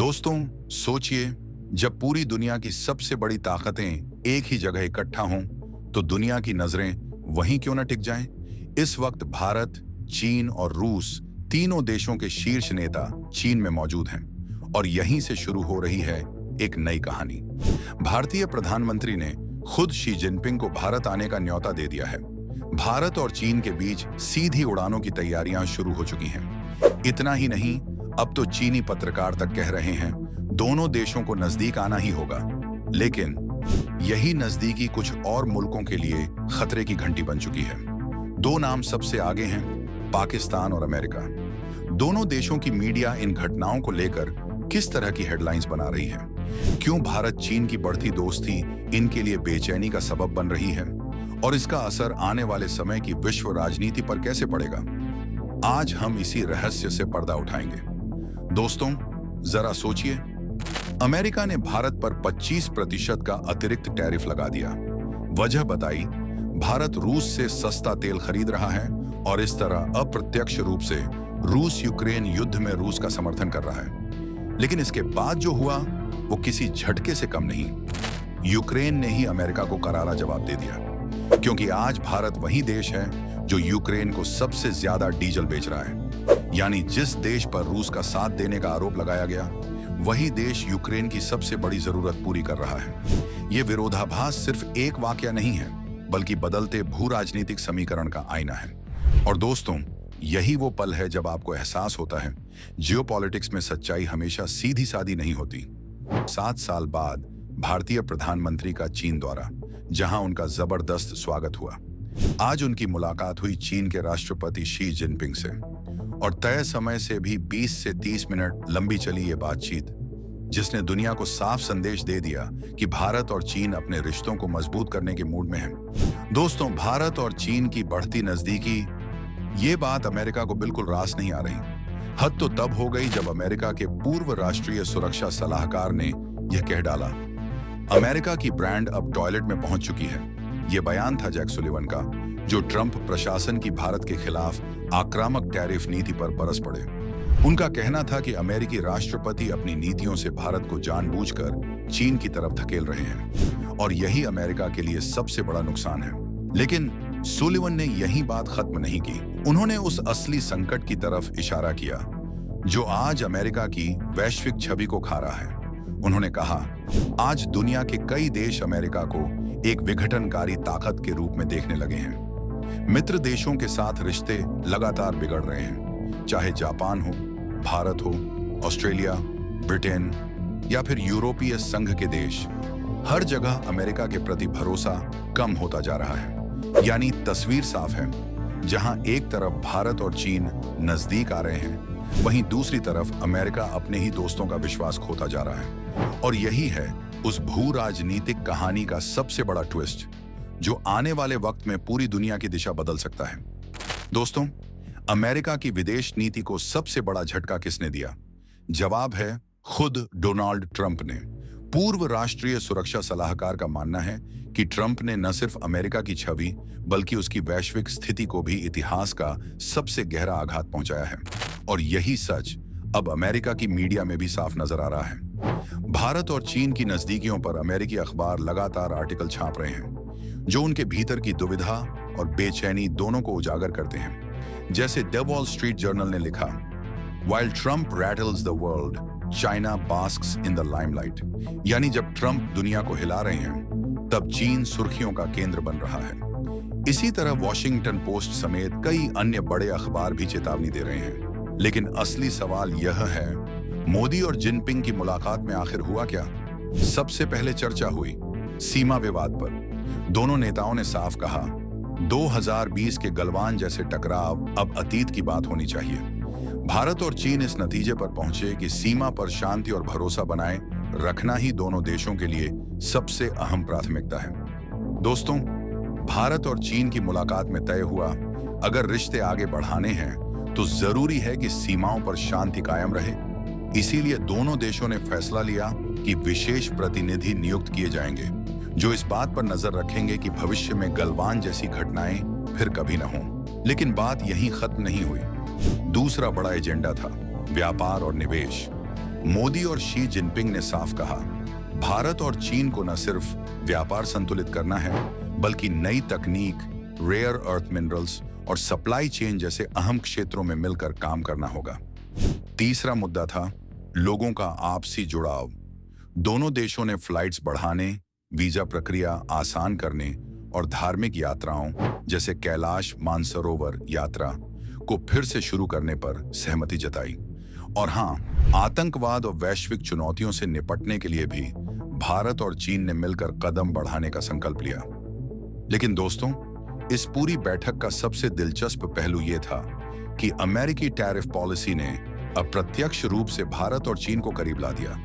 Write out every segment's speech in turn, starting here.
दोस्तों, सोचिए, जब पूरी दुनिया की सबसे बड़ी ताकतें एक ही जगह इकट्ठा हों, तो दुनिया की नजरें वहीं क्यों न टिक जाएं? इस वक्त भारत, चीन और रूस तीनों देशों के शीर्ष नेता चीन में मौजूद हैं और यहीं से शुरू हो रही है एक नई कहानी। भारतीय प्रधानमंत्री ने खुद शी जिनपिंग को भारत आने का न्योता दे दिया है। भारत और चीन के बीच सीधी उड़ानों की तैयारियां शुरू हो चुकी हैं। इतना ही नहीं, अब तो चीनी पत्रकार तक कह रहे हैं दोनों देशों को नजदीक आना ही होगा। लेकिन यही नजदीकी कुछ और मुल्कों के लिए खतरे की घंटी बन चुकी है। दो नाम सबसे आगे हैं, पाकिस्तान और अमेरिका। दोनों देशों की मीडिया इन घटनाओं को लेकर किस तरह की हेडलाइंस बना रही है? क्यों भारत चीन की बढ़ती दोस्ती इनके लिए बेचैनी का सबब बन रही है? और इसका असर आने वाले समय की विश्व राजनीति पर कैसे पड़ेगा? आज हम इसी रहस्य से पर्दा उठाएंगे। दोस्तों, जरा सोचिए, अमेरिका ने भारत पर 25% का अतिरिक्त टैरिफ लगा दिया। वजह बताई, भारत रूस से सस्ता तेल खरीद रहा है और इस तरह अप्रत्यक्ष रूप से रूस यूक्रेन युद्ध में रूस का समर्थन कर रहा है। लेकिन इसके बाद जो हुआ वो किसी झटके से कम नहीं। यूक्रेन ने ही अमेरिका को करारा जवाब दे दिया, क्योंकि आज भारत वही देश है जो यूक्रेन को सबसे ज्यादा डीजल बेच रहा है। यानी जिस देश पर रूस का साथ देने का आरोप लगाया गया, वही देश यूक्रेन की सबसे बड़ी जरूरत पूरी कर रहा है। ये विरोधाभास सिर्फ एक वाकया नहीं है, बल्कि बदलते भू राजनीतिक समीकरण का आईना है। और दोस्तों, यही वो पल है जब आपको एहसास होता है जियोपॉलिटिक्स में सच्चाई हमेशा सीधी सादी नहीं होती। 7 साल बाद भारतीय प्रधानमंत्री का चीन दौरा, जहां उनका जबरदस्त स्वागत हुआ। आज उनकी मुलाकात हुई चीन के राष्ट्रपति शी जिनपिंग से, और तय समय से भी 20 से 30 मिनट लंबी चली ये बातचीत, जिसने दुनिया को साफ संदेश दे दिया कि भारत और चीन अपने रिश्तों को मजबूत करने के मूड में हैं। दोस्तों, भारत और चीन की बढ़ती नजदीकी, ये बात अमेरिका को बिल्कुल रास नहीं आ रही। हद तो तब हो गई जब अमेरिका के पूर्व राष्ट्रीय सुरक्षा सलाहकार ने यह कह डाला, अमेरिका की ब्रांड अब टॉयलेट में पहुंच चुकी है। यह बयान था जैक सुलिवन का, जो ट्रंप प्रशासन की भारत के खिलाफ आक्रामक टैरिफ नीति पर बरस पड़े। उनका कहना था कि अमेरिकी राष्ट्रपति अपनी नीतियों से भारत को जानबूझकर चीन की तरफ धकेल रहे हैं और यही अमेरिका के लिए सबसे बड़ा नुकसान है। लेकिन सुलिवन ने यही बात खत्म नहीं की। उन्होंने उस असली संकट की तरफ इशारा किया जो आज अमेरिका की वैश्विक छवि को खा रहा है। उन्होंने कहा, आज दुनिया के कई देश अमेरिका को एक विघटनकारी ताकत के रूप में देखने लगे हैं। मित्र देशों के साथ रिश्ते लगातार बिगड़ रहे हैं, चाहे जापान हो, भारत हो, ऑस्ट्रेलिया, ब्रिटेन या फिर यूरोपीय संघ के देश। हर जगह अमेरिका के प्रति भरोसा कम होता जा रहा है। यानी तस्वीर साफ है, जहां एक तरफ भारत और चीन नजदीक आ रहे हैं, वहीं दूसरी तरफ अमेरिका अपने ही दोस्तों का विश्वास खोता जा रहा है। और यही है उस भू राजनीतिक कहानी का सबसे बड़ा ट्विस्ट, जो आने वाले वक्त में पूरी दुनिया की दिशा बदल सकता है। दोस्तों, अमेरिका की विदेश नीति को सबसे बड़ा झटका किसने दिया? जवाब है खुद डोनाल्ड ट्रंप ने। पूर्व राष्ट्रीय सुरक्षा सलाहकार का मानना है कि ट्रंप ने न सिर्फ अमेरिका की छवि, बल्कि उसकी वैश्विक स्थिति को भी इतिहास का सबसे गहरा आघात पहुंचाया है। और यही सच अब अमेरिका की मीडिया में भी साफ नजर आ रहा है। भारत और चीन की नजदीकियों पर अमेरिकी अखबार लगातार आर्टिकल छाप रहे हैं, जो उनके भीतर की दुविधा और बेचैनी दोनों को उजागर करते हैं। जैसे द वॉल स्ट्रीट जर्नल ने लिखा, While Trump rattles the world, China basks in the limelight। यानी जब ट्रंप दुनिया को हिला रहे हैं, तब चीन सुर्खियों का केंद्र बन रहा है। इसी तरह वॉशिंगटन पोस्ट समेत कई अन्य बड़े अखबार भी चेतावनी दे रहे हैं। लेकिन असली सवाल यह है, मोदी और जिनपिंग की मुलाकात में आखिर हुआ क्या? सबसे पहले चर्चा हुई सीमा विवाद पर। दोनों नेताओं ने साफ कहा, 2020 के गलवान जैसे टकराव अब अतीत की बात होनी चाहिए। भारत और चीन इस नतीजे पर पहुंचे कि सीमा पर शांति और भरोसा बनाए रखना ही दोनों देशों के लिए सबसे अहम प्राथमिकता है। दोस्तों, भारत और चीन की मुलाकात में तय हुआ, अगर रिश्ते आगे बढ़ाने हैं तो जरूरी है कि सीमाओं पर शांति कायम रहे। इसीलिए दोनों देशों ने फैसला लिया कि विशेष प्रतिनिधि नियुक्त किए जाएंगे, जो इस बात पर नजर रखेंगे कि भविष्य में गलवान जैसी घटनाएं फिर कभी न हों। लेकिन बात यहीं खत्म नहीं हुई। दूसरा बड़ा एजेंडा था व्यापार और निवेश। मोदी और शी जिनपिंग ने साफ कहा, भारत और चीन को न सिर्फ व्यापार संतुलित करना है, बल्कि नई तकनीक, रेयर अर्थ मिनरल्स और सप्लाई चेन जैसे अहम क्षेत्रों में मिलकर काम करना होगा। तीसरा मुद्दा था लोगों का आपसी जुड़ाव। दोनों देशों ने फ्लाइट्स बढ़ाने, वीजा प्रक्रिया आसान करने और धार्मिक यात्राओं जैसे कैलाश मानसरोवर यात्रा को फिर से शुरू करने पर सहमति जताई। और हाँ, आतंकवाद और वैश्विक चुनौतियों से निपटने के लिए भी भारत और चीन ने मिलकर कदम बढ़ाने का संकल्प लिया। लेकिन दोस्तों, इस पूरी बैठक का सबसे दिलचस्प पहलू यह था कि अमेरिकी टैरिफ पॉलिसी ने अप्रत्यक्ष रूप से भारत और चीन को करीब ला दिया।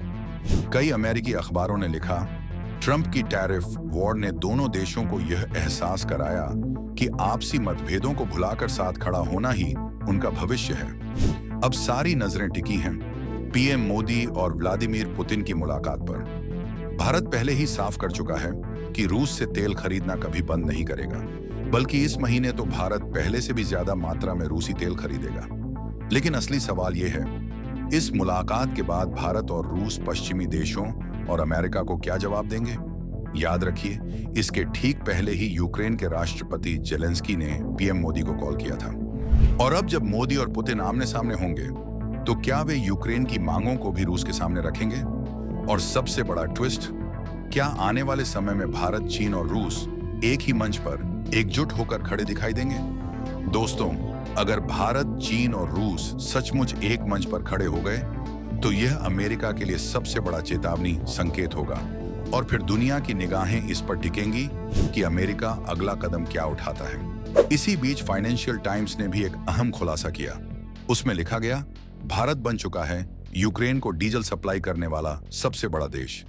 कई अमेरिकी अखबारों ने लिखा, ट्रंप की टैरिफ वॉर ने दोनों देशों को यह एहसास कराया कि आपसी मतभेदों को भुलाकर साथ खड़ा होना ही उनका भविष्य है। अब सारी नजरें टिकी हैं पीएम मोदी और व्लादिमीर पुतिन की मुलाकात पर। भारत पहले ही साफ कर चुका है कि रूस से तेल खरीदना कभी बंद नहीं करेगा, बल्कि इस महीने तो भारत पहले से भी ज्यादा मात्रा में रूसी तेल खरीदेगा। लेकिन असली सवाल यह है, इस मुलाकात के बाद भारत और रूस पश्चिमी देशों और अमेरिका को क्या जवाब देंगे? याद रखिए, इसके ठीक पहले ही यूक्रेन के राष्ट्रपति जेलेंस्की ने पीएम मोदी को कॉल किया था। और अब जब मोदी और पुतिन आमने सामने होंगे, तो क्या वे यूक्रेन की मांगों को भी रूस के सामने रखेंगे? और सबसे बड़ा ट्विस्ट, क्या आने वाले समय में भारत, चीन और रूस एक ही मंच पर एकजुट होकर खड़े दिखाई देंगे? दोस्तों, अगर भारत, चीन और रूस सचमुच एक मंच पर खड़े हो गए, तो यह अमेरिका के लिए सबसे बड़ा चेतावनी संकेत होगा। और फिर दुनिया की निगाहें इस पर टिकेंगी कि अमेरिका अगला कदम क्या उठाता है। इसी बीच फाइनेंशियल टाइम्स ने भी एक अहम खुलासा किया। उसमें लिखा गया, भारत बन चुका है यूक्रेन को डीजल सप्लाई करने वाला सबसे बड़ा देश।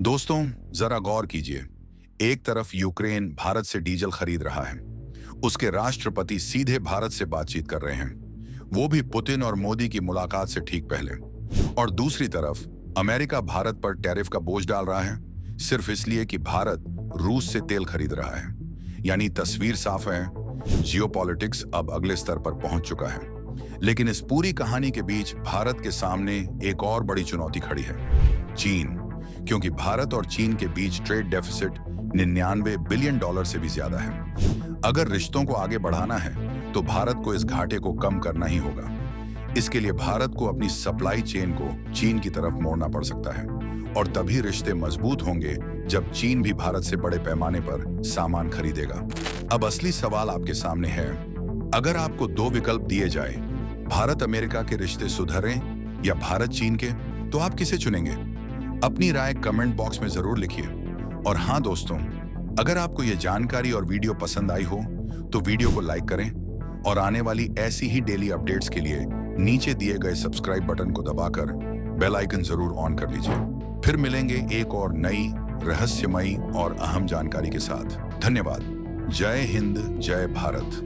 दोस्तों, जरा गौर कीजिए, एक तरफ यूक्रेन भारत से डीजल खरीद रहा है, उसके राष्ट्रपति सीधे भारत से बातचीत कर रहे हैं, वो भी पुतिन और मोदी की मुलाकात से ठीक पहले। और दूसरी तरफ अमेरिका भारत पर टैरिफ का बोझ डाल रहा है, सिर्फ इसलिए कि भारत रूस से तेल खरीद रहा है। यानी तस्वीर साफ है, जियोपॉलिटिक्स अब अगले स्तर पर पहुंच चुका है। लेकिन इस पूरी कहानी के बीच भारत के सामने एक और बड़ी चुनौती खड़ी है, चीन। क्योंकि भारत और चीन के बीच ट्रेड डेफिसिट 99 बिलियन डॉलर से भी ज्यादा है। अगर रिश्तों को आगे बढ़ाना है, तो भारत को इस घाटे को कम करना ही होगा। इसके लिए भारत को अपनी सप्लाई चेन को चीन की तरफ मोड़ना पड़ सकता है। और तभी रिश्ते मजबूत होंगे जब चीन भी भारत से बड़े पैमाने पर सामान खरीदेगा। अब असली सवाल आपके सामने है, अगर आपको दो विकल्प दिए जाए, भारत अमेरिका के रिश्ते सुधरें या भारत चीन के, तो आप किसे चुनेंगे? अपनी राय कमेंट बॉक्स में जरूर लिखिए। और हाँ दोस्तों, अगर आपको यह जानकारी और वीडियो पसंद आई हो, तो वीडियो को लाइक करें और आने वाली ऐसी ही डेली अपडेट्स के लिए नीचे दिए गए सब्सक्राइब बटन को दबाकर बेल आइकन जरूर ऑन कर लीजिए। फिर मिलेंगे एक और नई, रहस्यमयी और अहम जानकारी के साथ। धन्यवाद। जय हिंद, जय भारत।